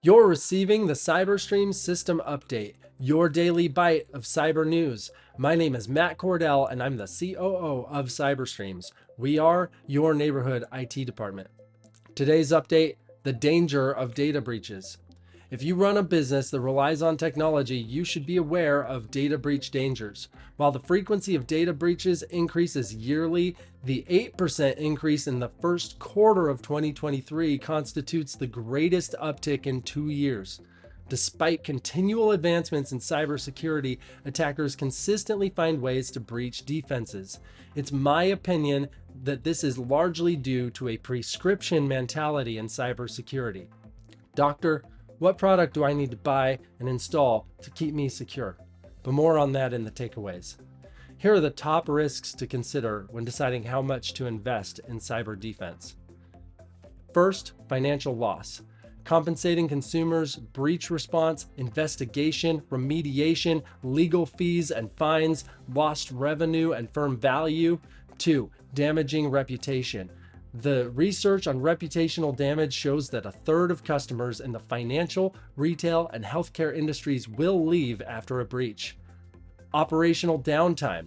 You're receiving the CyberStream System Update, your daily bite of cyber news. My name is Matt Cordell, and I'm the COO of CyberStreams. We are your neighborhood IT department. Today's update, the danger of data breaches. If you run a business that relies on technology, you should be aware of data breach dangers. While the frequency of data breaches increases yearly, the 8% increase in the first quarter of 2023 constitutes the greatest uptick in 2 years. Despite continual advancements in cybersecurity, attackers consistently find ways to breach defenses. It's my opinion that this is largely due to a prescription mentality in cybersecurity. Doctor, what product do I need to buy and install to keep me secure? But more on that in the takeaways. Here are the top risks to consider when deciding how much to invest in cyber defense. First, financial loss. Compensating consumers, breach response, investigation, remediation, legal fees and fines, lost revenue and firm value. 2. Damaging reputation. The research on reputational damage shows that a third of customers in the financial, retail, and healthcare industries will leave after a breach. Operational downtime.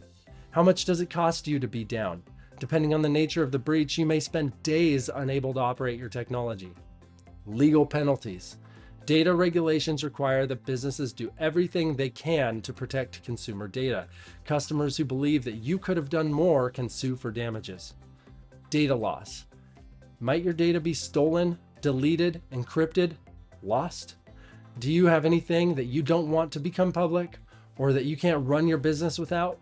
How much does it cost you to be down? Depending on the nature of the breach, you may spend days unable to operate your technology. Legal penalties. Data regulations require that businesses do everything they can to protect consumer data. Customers who believe that you could have done more can sue for damages. Data loss. Might your data be stolen, deleted, encrypted, lost? Do you have anything that you don't want to become public or that you can't run your business without?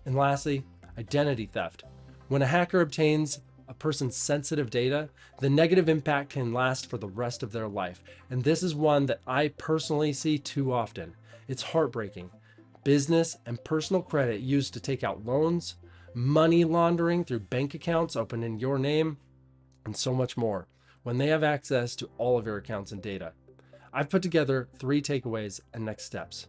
And lastly, identity theft. When a hacker obtains a person's sensitive data, the negative impact can last for the rest of their life. And this is one that I personally see too often. It's heartbreaking. Business and personal credit used to take out loans, money laundering through bank accounts opened in your name, and so much more when they have access to all of your accounts and data. I've put together 3 takeaways and next steps.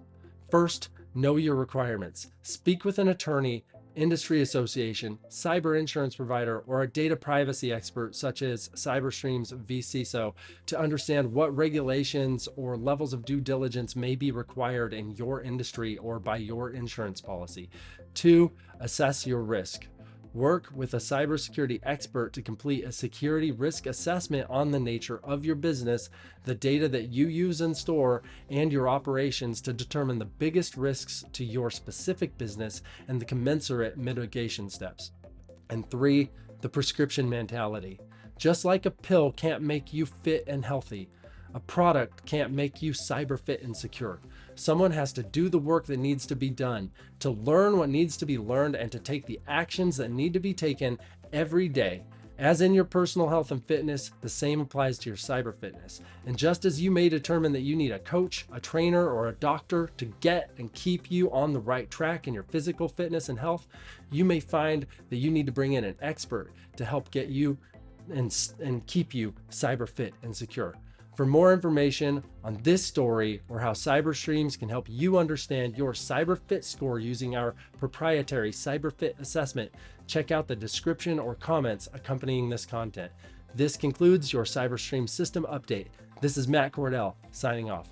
First, know your requirements. Speak with an attorney, industry association, cyber insurance provider, or a data privacy expert such as CyberStream's vCISO to understand what regulations or levels of due diligence may be required in your industry or by your insurance policy. 2, assess your risk. Work with a cybersecurity expert to complete a security risk assessment on the nature of your business, the data that you use and store, and your operations to determine the biggest risks to your specific business and the commensurate mitigation steps. And 3, the prescription mentality. Just like a pill can't make you fit and healthy, a product can't make you cyber fit and secure. Someone has to do the work that needs to be done, to learn what needs to be learned, and to take the actions that need to be taken every day. As in your personal health and fitness, the same applies to your cyber fitness. And just as you may determine that you need a coach, a trainer, or a doctor to get and keep you on the right track in your physical fitness and health, you may find that you need to bring in an expert to help get you and keep you cyber fit and secure. For more information on this story or how CyberStreams can help you understand your CyberFit score using our proprietary CyberFit assessment, check out the description or comments accompanying this content. This concludes your CyberStream System Update. This is Matt Cordell signing off.